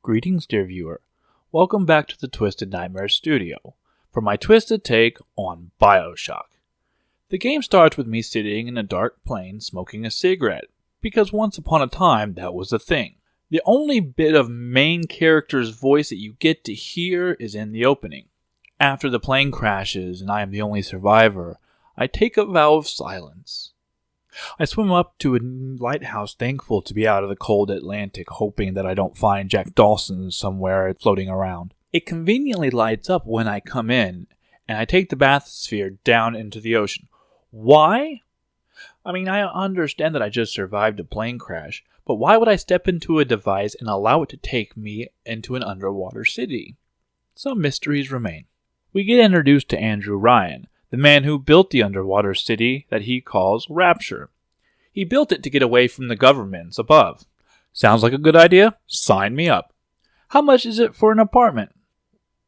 Greetings, dear viewer. Welcome back to the Twisted Nightmare Studio for my twisted take on Bioshock. The game starts with me sitting in a dark plane smoking a cigarette, because once upon a time that was a thing. The only bit of main character's voice that you get to hear is in the opening. After the plane crashes and I am the only survivor, I take a vow of silence. I swim up to a lighthouse, thankful to be out of the cold Atlantic, hoping that I don't find Jack Dawson somewhere floating around. It conveniently lights up when I come in, and I take the bathysphere down into the ocean. Why? I mean, I understand that I just survived a plane crash, but why would I step into a device and allow it to take me into an underwater city? Some mysteries remain. We get introduced to Andrew Ryan, the man who built the underwater city that he calls Rapture. He built it to get away from the governments above. Sounds like a good idea? Sign me up. How much is it for an apartment?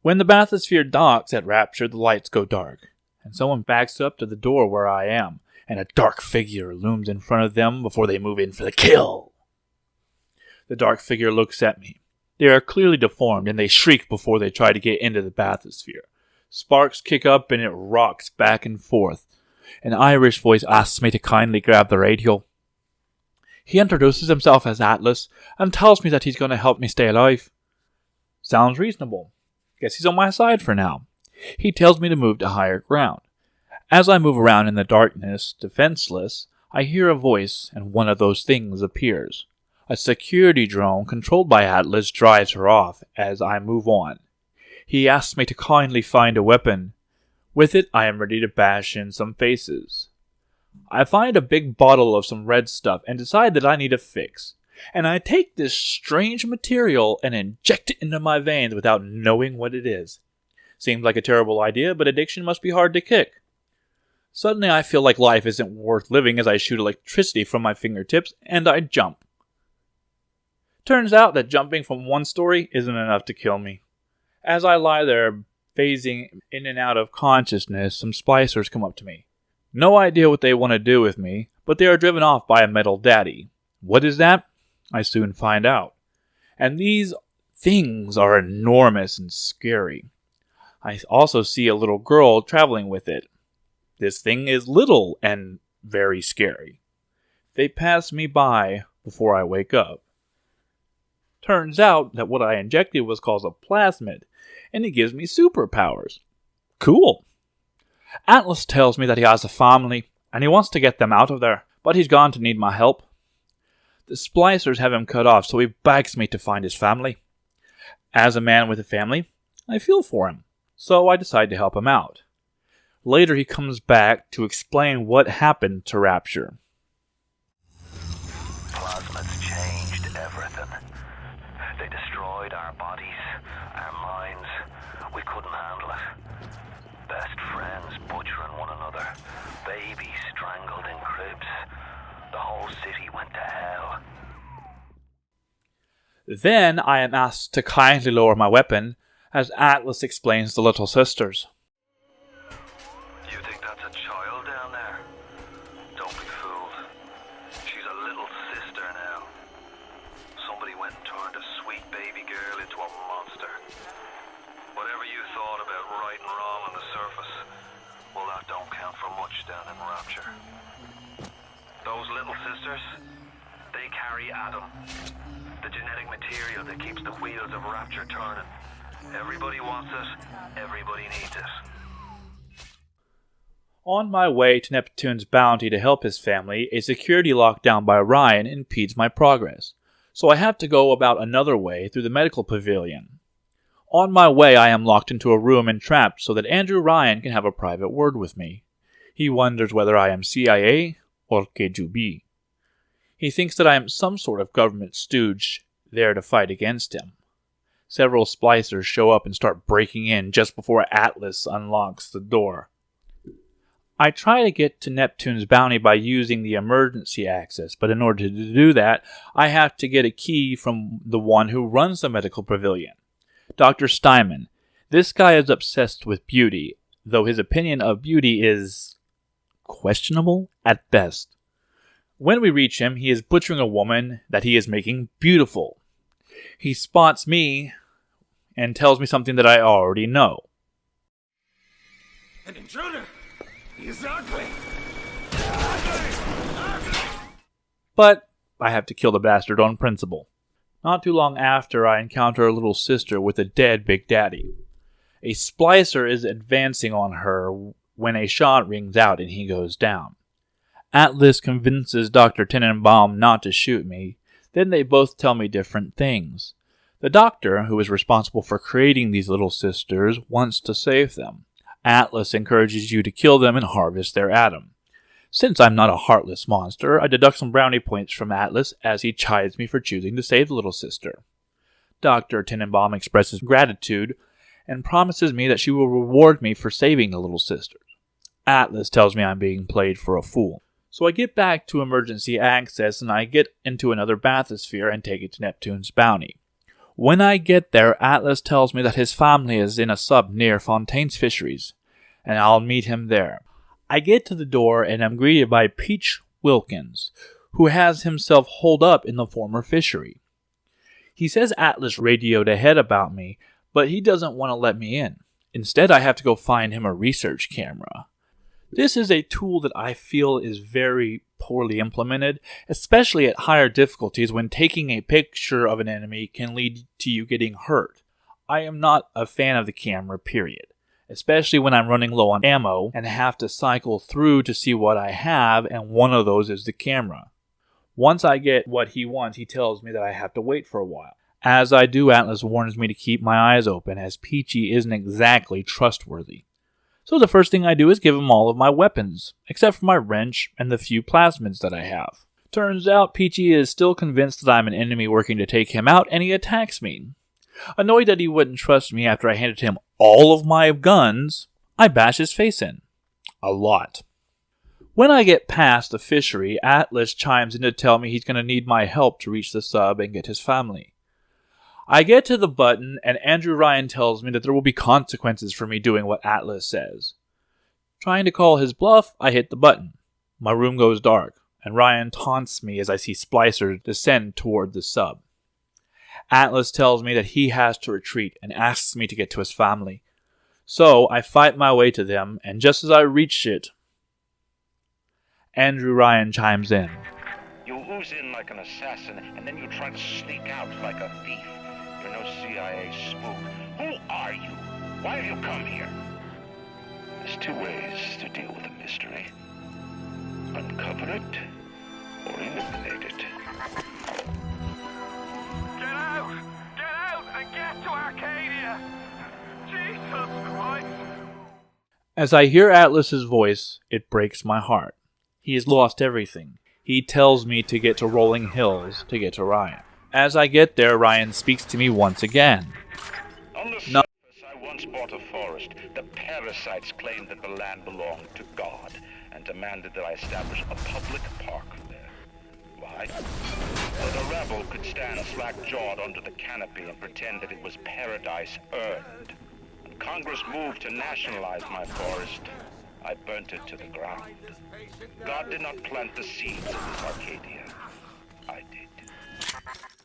When the bathysphere docks at Rapture, the lights go dark, and someone backs up to the door where I am, and a dark figure looms in front of them before they move in for the kill. The dark figure looks at me. They are clearly deformed, and they shriek before they try to get into the bathysphere. Sparks kick up and it rocks back and forth. An Irish voice asks me to kindly grab the radio. He introduces himself as Atlas and tells me that he's going to help me stay alive. Sounds reasonable. Guess he's on my side for now. He tells me to move to higher ground. As I move around in the darkness, defenseless, I hear a voice and one of those things appears. A security drone controlled by Atlas drives her off as I move on. He asks me to kindly find a weapon. With it, I am ready to bash in some faces. I find a big bottle of some red stuff and decide that I need a fix. And I take this strange material and inject it into my veins without knowing what it is. Seems like a terrible idea, but addiction must be hard to kick. Suddenly I feel like life isn't worth living as I shoot electricity from my fingertips, and I jump. Turns out that jumping from one story isn't enough to kill me. As I lie there, phasing in and out of consciousness, some splicers come up to me. No idea what they want to do with me, but they are driven off by a metal daddy. What is that? I soon find out. And these things are enormous and scary. I also see a little girl traveling with it. This thing is little and very scary. They pass me by before I wake up. Turns out that what I injected was called a plasmid, and it gives me superpowers. Cool. Atlas tells me that he has a family, and he wants to get them out of there, but he's gone to need my help. The splicers have him cut off, so he begs me to find his family. As a man with a family, I feel for him, so I decide to help him out. Later he comes back to explain what happened to Rapture. Plasmids changed everything. They destroyed our bodies, our minds. We couldn't handle it. Best friends butchering one another. Babies strangled in cribs. The whole city went to hell. Then I am asked to kindly lower my weapon, as Atlas explains the little sisters. You think that's a child down there? Don't be fooled. She's a little sister now. Somebody went and turned a sweet baby girl into a monster. Whatever you thought about right and wrong on the surface, well, that don't count for much down in Rapture. Those little sisters, they carry Adam, the genetic material that keeps the wheels of Rapture turning. Everybody wants it, everybody needs it. On my way to Neptune's bounty to help his family, a security lockdown by Ryan impedes my progress, so I have to go about another way through the medical pavilion. On my way, I am locked into a room and trapped so that Andrew Ryan can have a private word with me. He wonders whether I am CIA or KGB. He thinks that I am some sort of government stooge there to fight against him. Several splicers show up and start breaking in just before Atlas unlocks the door. I try to get to Neptune's bounty by using the emergency access, but in order to do that, I have to get a key from the one who runs the medical pavilion, Dr. Steinman. This guy is obsessed with beauty, though his opinion of beauty is questionable at best. When we reach him, he is butchering a woman that he is making beautiful. He spots me and tells me something that I already know. An intruder! He's ugly! But I have to kill the bastard on principle. Not too long after, I encounter a little sister with a dead Big Daddy. A splicer is advancing on her when a shot rings out and he goes down. Atlas convinces Dr. Tenenbaum not to shoot me. Then they both tell me different things. The doctor, who is responsible for creating these little sisters, wants to save them. Atlas encourages you to kill them and harvest their atom. Since I'm not a heartless monster, I deduct some brownie points from Atlas as he chides me for choosing to save the little sister. Dr. Tenenbaum expresses gratitude and promises me that she will reward me for saving the little sisters. Atlas tells me I'm being played for a fool. So I get back to emergency access and I get into another bathysphere and take it to Neptune's bounty. When I get there, Atlas tells me that his family is in a sub near Fontaine's Fisheries, and I'll meet him there. I get to the door and am greeted by Peach Wilkins, who has himself holed up in the former fishery. He says Atlas radioed ahead about me, but he doesn't want to let me in. Instead, I have to go find him a research camera. This is a tool that I feel is very poorly implemented, especially at higher difficulties when taking a picture of an enemy can lead to you getting hurt. I am not a fan of the camera, period. Especially when I'm running low on ammo and have to cycle through to see what I have, and one of those is the camera. Once I get what he wants, he tells me that I have to wait for a while. As I do, Atlas warns me to keep my eyes open, as Peachy isn't exactly trustworthy. So the first thing I do is give him all of my weapons, except for my wrench and the few plasmids that I have. Turns out Peachy is still convinced that I'm an enemy working to take him out, and he attacks me. Annoyed that he wouldn't trust me after I handed him all of my guns, I bash his face in. A lot. When I get past the fishery, Atlas chimes in to tell me he's going to need my help to reach the sub and get his family. I get to the button, and Andrew Ryan tells me that there will be consequences for me doing what Atlas says. Trying to call his bluff, I hit the button. My room goes dark, and Ryan taunts me as I see Splicer descend toward the sub. Atlas tells me that he has to retreat and asks me to get to his family. So I fight my way to them, and just as I reach it, Andrew Ryan chimes in. You ooze in like an assassin, and then you try to sneak out like a thief. You're no CIA spook. Who are you? Why have you come here? There's two ways to deal with a mystery. Uncover it, or eliminate it. Get out! Get out and get to Arcadia! Jesus Christ! As I hear Atlas's voice, it breaks my heart. He has lost everything. He tells me to get to Rolling Hills to get to Ryan. As I get there, Ryan speaks to me once again. On the surface, I once bought a forest. The parasites claimed that the land belonged to God and demanded that I establish a public park there. Why? So the rebel could stand slack-jawed under the canopy and pretend that it was paradise earned. When Congress moved to nationalize my forest, I burnt it to the ground. God did not plant the seeds of this Arcadia. I did.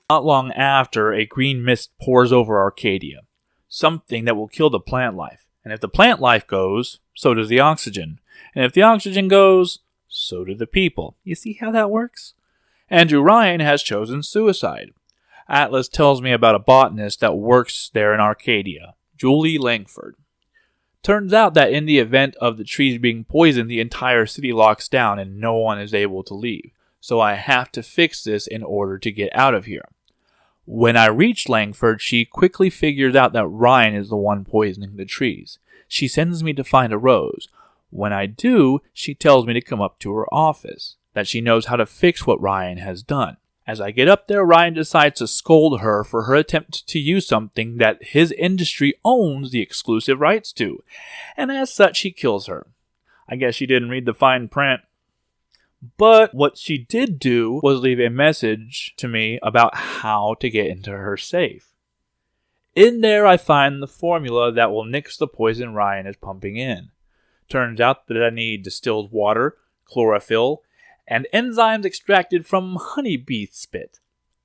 Not long after, a green mist pours over Arcadia. Something that will kill the plant life. And if the plant life goes, so does the oxygen. And if the oxygen goes, so do the people. You see how that works? Andrew Ryan has chosen suicide. Atlas tells me about a botanist that works there in Arcadia, Julie Langford. Turns out that in the event of the trees being poisoned, the entire city locks down and no one is able to leave. So I have to fix this in order to get out of here. When I reach Langford, she quickly figures out that Ryan is the one poisoning the trees. She sends me to find a rose. When I do, she tells me to come up to her office, that she knows how to fix what Ryan has done. As I get up there, Ryan decides to scold her for her attempt to use something that his industry owns the exclusive rights to, and as such he kills her. I guess she didn't read the fine print. But what she did do was leave a message to me about how to get into her safe. In there I find the formula that will nix the poison Ryan is pumping in. Turns out that I need distilled water, chlorophyll, and enzymes extracted from honeybee spit.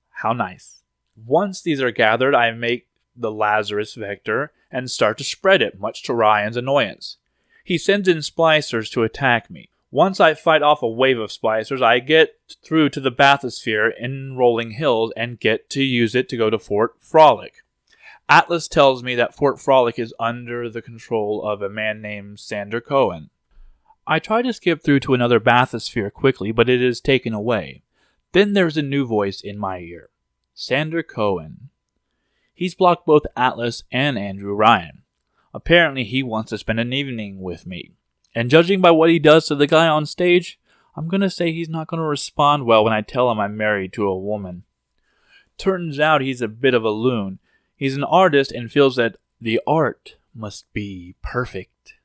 How nice. Once these are gathered, I make the Lazarus vector and start to spread it, much to Ryan's annoyance. He sends in splicers to attack me. Once I fight off a wave of splicers, I get through to the bathysphere in Rolling Hills and get to use it to go to Fort Frolic. Atlas tells me that Fort Frolic is under the control of a man named Sander Cohen. I try to skip through to another bathysphere quickly, but it is taken away. Then there's a new voice in my ear. Sander Cohen. He's blocked both Atlas and Andrew Ryan. Apparently he wants to spend an evening with me. And judging by what he does to the guy on stage, I'm going to say he's not going to respond well when I tell him I'm married to a woman. Turns out he's a bit of a loon. He's an artist and feels that the art must be perfect.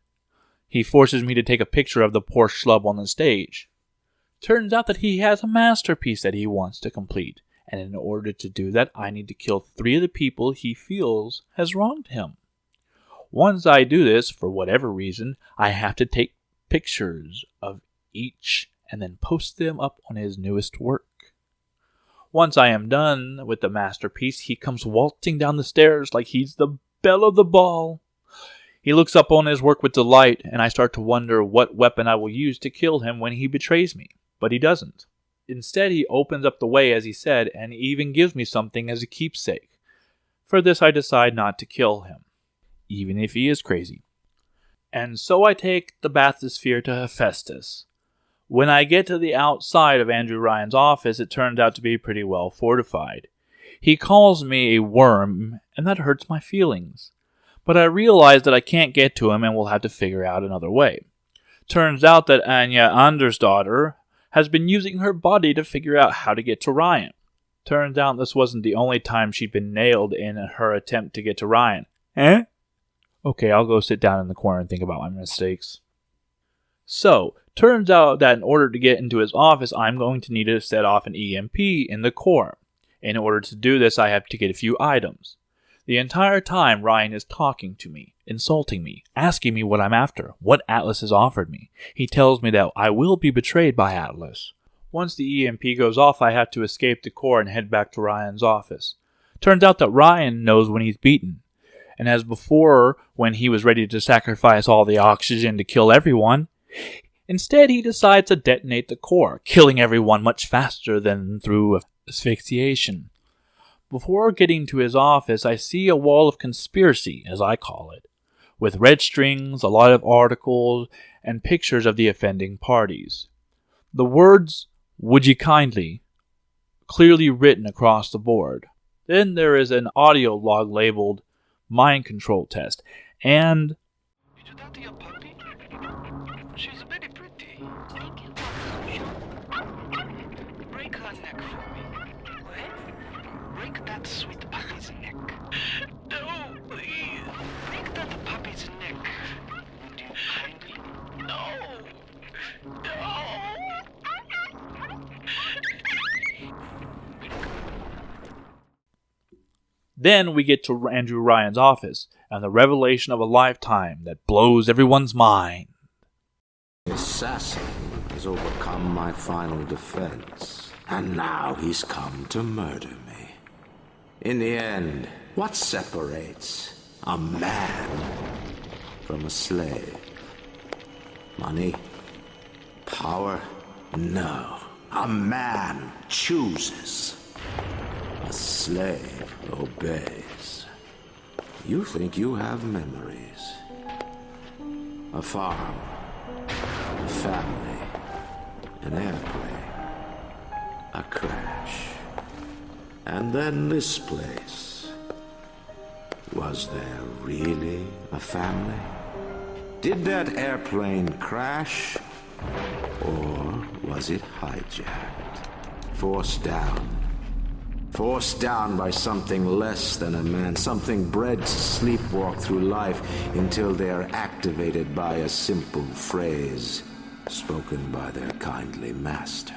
He forces me to take a picture of the poor schlub on the stage. Turns out that he has a masterpiece that he wants to complete, and in order to do that, I need to kill 3 of the people he feels has wronged him. Once I do this, for whatever reason, I have to take pictures of each and then post them up on his newest work. Once I am done with the masterpiece, he comes waltzing down the stairs like he's the belle of the ball. He looks up on his work with delight, and I start to wonder what weapon I will use to kill him when he betrays me. But he doesn't. Instead, he opens up the way, as he said, and even gives me something as a keepsake. For this, I decide not to kill him, even if he is crazy. And so I take the bathysphere to Hephaestus. When I get to the outside of Andrew Ryan's office, it turns out to be pretty well fortified. He calls me a worm, and that hurts my feelings. But I realize that I can't get to him and will have to figure out another way. Turns out that Anya Andersdotter has been using her body to figure out how to get to Ryan. Turns out this wasn't the only time she'd been nailed in her attempt to get to Ryan. Eh? Okay, I'll go sit down in the corner and think about my mistakes. So, turns out that in order to get into his office, I'm going to need to set off an EMP in the core. In order to do this, I have to get a few items. The entire time, Ryan is talking to me, insulting me, asking me what I'm after, what Atlas has offered me. He tells me that I will be betrayed by Atlas. Once the EMP goes off, I have to escape the core and head back to Ryan's office. Turns out that Ryan knows when he's beaten. And as before, when he was ready to sacrifice all the oxygen to kill everyone, instead he decides to detonate the core, killing everyone much faster than through asphyxiation. Before getting to his office, I see a wall of conspiracy, as I call it, with red strings, a lot of articles, and pictures of the offending parties. The words, "Would you kindly," clearly written across the board. Then there is an audio log labeled "Mind Control Test," and You do that to your puppy? She's very pretty. Thank you, Papa. Break her neck for me. What? Break that sweet puppy's neck. No, please. Break that puppy's neck. Would you kindly? No. No. then we get to Andrew Ryan's office, and the revelation of a lifetime that blows everyone's mind. The assassin has overcome my final defense, and now he's come to murder me. In the end, what separates a man from a slave? Money? Power? No. A man chooses. A slave obeys. You think you have memories. A farm. A family. An airplane. A crash. And then this place. Was there really a family? Did that airplane crash? Or was it hijacked? Forced down. Forced down by something less than a man, something bred to sleepwalk through life until they're activated by a simple phrase spoken by their kindly master.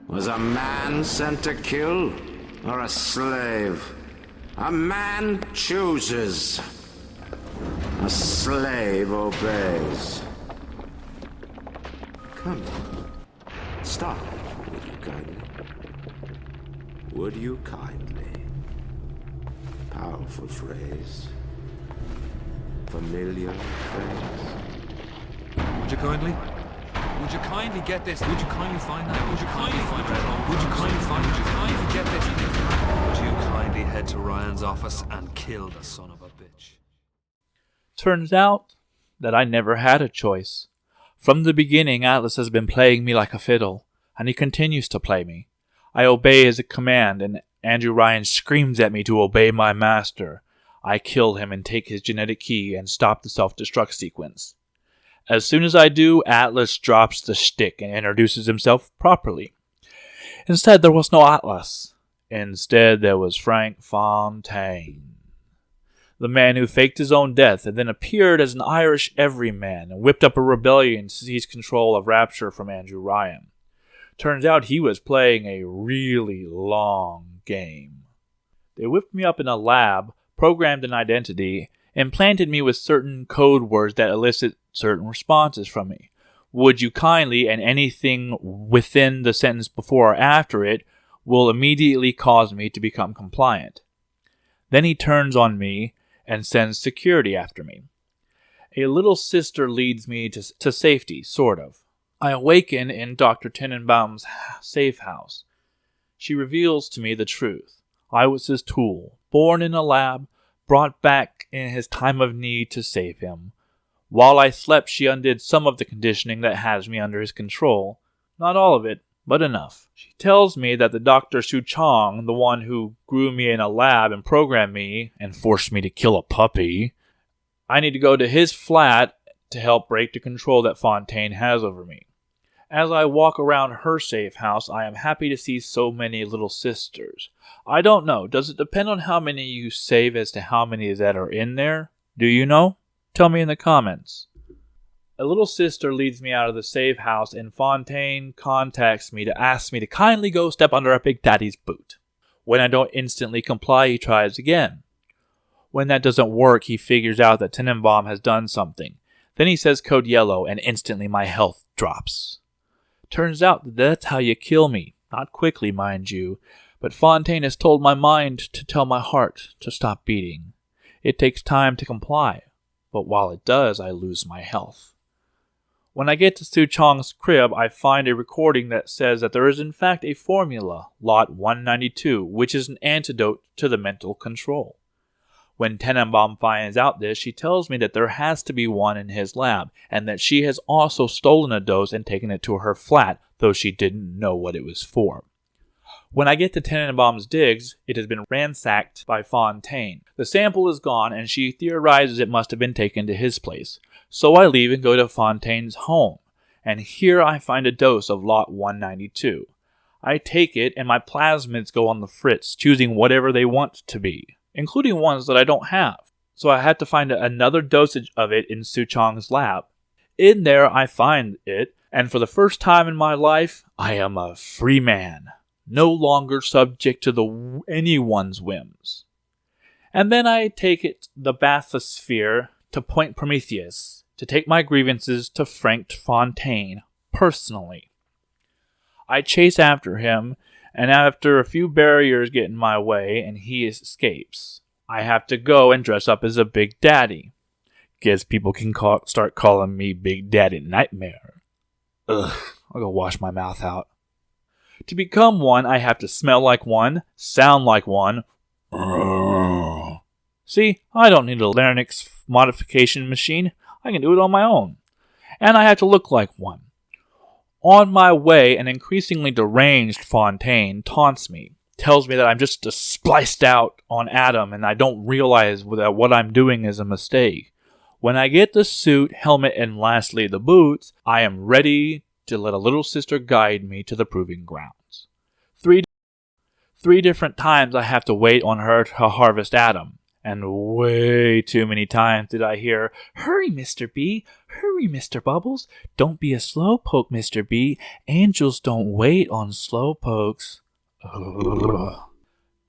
Was a man sent to kill, or a slave? A man chooses. A slave obeys. Come on. Stop, would you kindly? Would you kindly? Powerful phrase. Familiar phrase. Would you kindly? Would you kindly get this? Would you kindly find that? Would you kindly find that? Would you kindly find? Would you kindly get this? Would you kindly head to Ryan's office and kill the son of a bitch? Turns out that I never had a choice. From the beginning, Atlas has been playing me like a fiddle, and he continues to play me. I obey his command, and Andrew Ryan screams at me to obey my master. I kill him and take his genetic key and stop the self-destruct sequence. As soon as I do, Atlas drops the shtick and introduces himself properly. Instead, there was no Atlas. Instead, there was Frank Fontaine, the man who faked his own death and then appeared as an Irish everyman and whipped up a rebellion to seize control of Rapture from Andrew Ryan. Turns out he was playing a really long game. They whipped me up in a lab, programmed an identity, implanted me with certain code words that elicit certain responses from me. Would you kindly, and anything within the sentence before or after it will immediately cause me to become compliant. Then he turns on me and sends security after me. A little sister leads me to safety, sort of. I awaken in Dr. Tenenbaum's safe house. She reveals to me the truth. I was his tool, born in a lab, brought back in his time of need to save him. While I slept, she undid some of the conditioning that has me under his control. Not all of it, but enough. She tells me that the Dr. Su Chong, the one who grew me in a lab and programmed me and forced me to kill a puppy, I need to go to his flat to help break the control that Fontaine has over me. As I walk around her safe house, I am happy to see so many little sisters. I don't know. Does it depend on how many you save as to how many that are in there? Do you know? Tell me in the comments. A little sister leads me out of the safe house, and Fontaine contacts me to ask me to kindly go step under a Big Daddy's boot. When I don't instantly comply, he tries again. When that doesn't work, he figures out that Tenenbaum has done something. Then he says code yellow, and instantly my health drops. Turns out that that's how you kill me. Not quickly, mind you, but Fontaine has told my mind to tell my heart to stop beating. It takes time to comply, but while it does, I lose my health. When I get to Su Chong's crib, I find a recording that says that there is in fact a formula, Lot 192, which is an antidote to the mental control. When Tenenbaum finds out this, she tells me that there has to be one in his lab, and that she has also stolen a dose and taken it to her flat, though she didn't know what it was for. When I get to Tenenbaum's digs, it has been ransacked by Fontaine. The sample is gone, and she theorizes it must have been taken to his place. So I leave and go to Fontaine's home, and here I find a dose of Lot 192. I take it, and my plasmids go on the fritz, choosing whatever they want to be, including ones that I don't have. So I had to find another dosage of it in Su Chong's lab. In there, I find it, and for the first time in my life, I am a free man, no longer subject to anyone's whims. And then I take it the bathysphere to Point Prometheus to take my grievances to Frank Fontaine personally. I chase after him, and after a few barriers get in my way and he escapes, I have to go and dress up as a Big Daddy. Guess people can start calling me Big Daddy Nightmare. Ugh, I'll go wash my mouth out. To become one, I have to smell like one, sound like one. See, I don't need a larynx modification machine. I can do it on my own. And I have to look like one. On my way, an increasingly deranged Fontaine taunts me, tells me that I'm just spliced out on Adam and I don't realize that what I'm doing is a mistake. When I get the suit, helmet, and lastly the boots, I am ready to let a little sister guide me to the proving grounds. Three different times I have to wait on her to harvest Adam. And way too many times did I hear, "Hurry, Mr. B! Hurry, Mr. Bubbles! Don't be a slowpoke, Mr. B! Angels don't wait on slowpokes."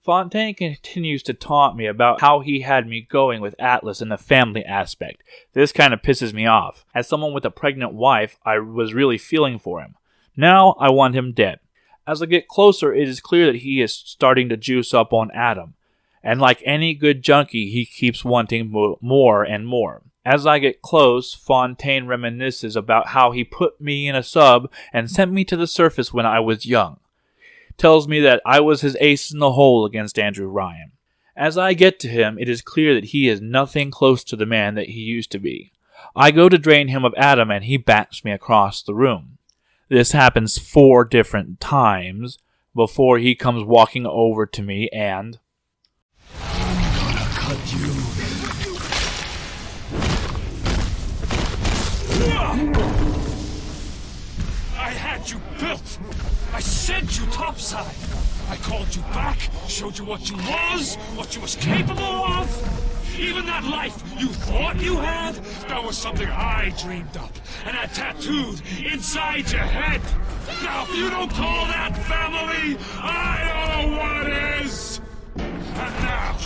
Fontaine continues to taunt me about how he had me going with Atlas in the family aspect. This kind of pisses me off. As someone with a pregnant wife, I was really feeling for him. Now I want him dead. As I get closer, it is clear that he is starting to juice up on Adam. And like any good junkie, he keeps wanting more and more. As I get close, Fontaine reminisces about how he put me in a sub and sent me to the surface when I was young. Tells me that I was his ace in the hole against Andrew Ryan. As I get to him, it is clear that he is nothing close to the man that he used to be. I go to drain him of Adam and he bats me across the room. This happens 4 different times before he comes walking over to me and... Cut you. I had you built. I sent you topside. I called you back, showed you what you was capable of. Even that life you thought you had, that was something I dreamed up and had tattooed inside your head. Now, if you don't call that family, I know what is. And now...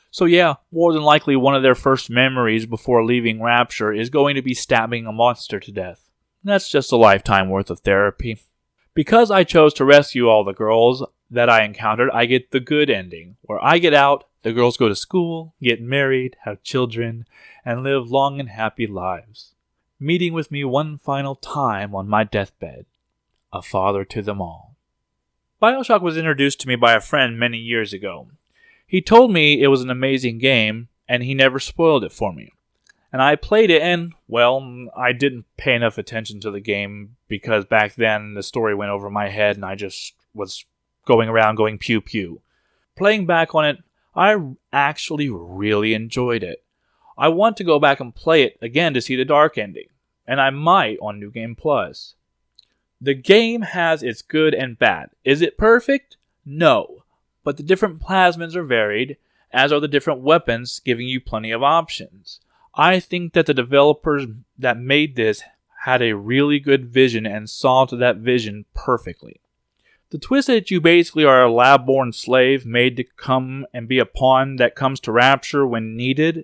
So yeah, more than likely one of their first memories before leaving Rapture is going to be stabbing a monster to death. That's just a lifetime worth of therapy. Because I chose to rescue all the girls that I encountered, I get the good ending, where I get out, the girls go to school, get married, have children, and live long and happy lives, meeting with me one final time on my deathbed, a father to them all. Bioshock was introduced to me by a friend many years ago. He told me it was an amazing game, and he never spoiled it for me. And I played it, and, well, I didn't pay enough attention to the game, because back then the story went over my head, and I just was going around going pew pew. Playing back on it, I actually really enjoyed it. I want to go back and play it again to see the dark ending, and I might on New Game Plus. The game has its good and bad. Is it perfect? No. But the different plasmids are varied, as are the different weapons, giving you plenty of options. I think that the developers that made this had a really good vision and saw to that vision perfectly. The twist that you basically are a lab-born slave made to come and be a pawn that comes to Rapture when needed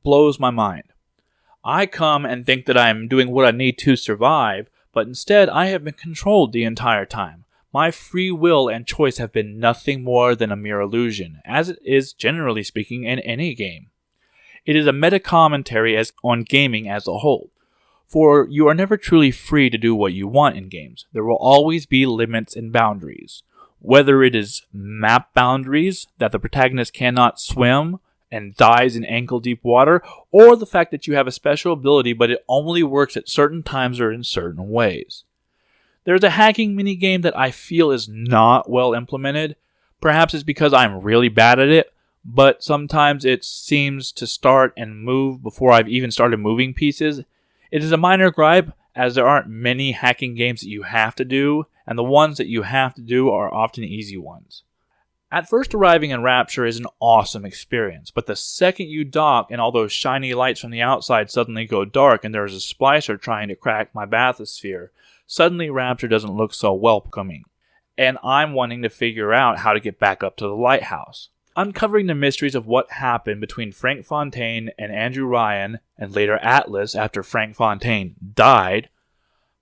blows my mind. I come and think that I am doing what I need to survive, but instead I have been controlled the entire time. My free will and choice have been nothing more than a mere illusion, as it is generally speaking in any game. It is a meta-commentary on gaming as a whole, for you are never truly free to do what you want in games. There will always be limits and boundaries. Whether it is map boundaries, that the protagonist cannot swim and dies in ankle-deep water, or the fact that you have a special ability but it only works at certain times or in certain ways. There's a hacking minigame that I feel is not well implemented. Perhaps it's because I'm really bad at it, but sometimes it seems to start and move before I've even started moving pieces. It is a minor gripe, as there aren't many hacking games that you have to do, and the ones that you have to do are often easy ones. At first, arriving in Rapture is an awesome experience, but the second you dock and all those shiny lights from the outside suddenly go dark and there is a splicer trying to crack my bathysphere, suddenly Rapture doesn't look so welcoming, and I'm wanting to figure out how to get back up to the lighthouse. Uncovering the mysteries of what happened between Frank Fontaine and Andrew Ryan, and later Atlas after Frank Fontaine died,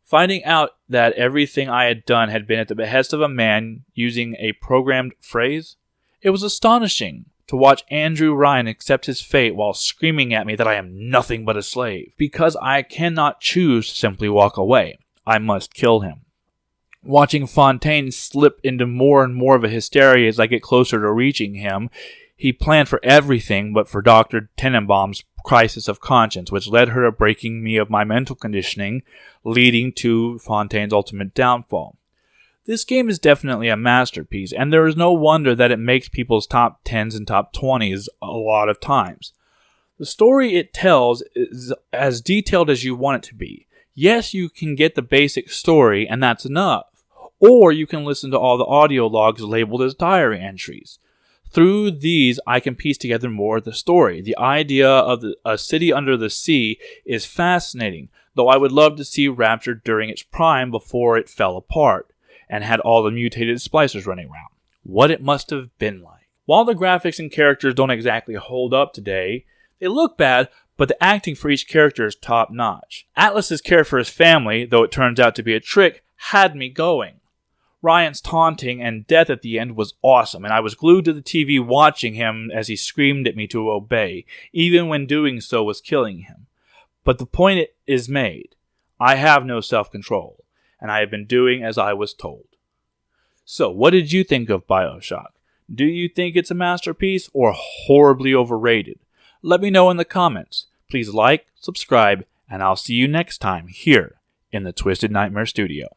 finding out that everything I had done had been at the behest of a man using a programmed phrase. It was astonishing to watch Andrew Ryan accept his fate while screaming at me that I am nothing but a slave, because I cannot choose to simply walk away. I must kill him. Watching Fontaine slip into more and more of a hysteria as I get closer to reaching him, he planned for everything but for Dr. Tenenbaum's crisis of conscience, which led her to breaking me of my mental conditioning, leading to Fontaine's ultimate downfall. This game is definitely a masterpiece, and there is no wonder that it makes people's top 10s and top 20s a lot of times. The story it tells is as detailed as you want it to be. Yes, you can get the basic story, and that's enough. Or you can listen to all the audio logs labeled as diary entries. Through these, I can piece together more of the story. The idea of a city under the sea is fascinating. though I would love to see Rapture during its prime before it fell apart and had all the mutated splicers running around. What it must have been like. While the graphics and characters don't exactly hold up today, they look bad, but the acting for each character is top notch. Atlas's care for his family, though it turns out to be a trick, had me going. Ryan's taunting and death at the end was awesome, and I was glued to the TV watching him as he screamed at me to obey, even when doing so was killing him. But the point is made. I have no self-control, and I have been doing as I was told. So, what did you think of Bioshock? Do you think it's a masterpiece or horribly overrated? Let me know in the comments. Please like, subscribe, and I'll see you next time here in the Twisted Nightmare Studio.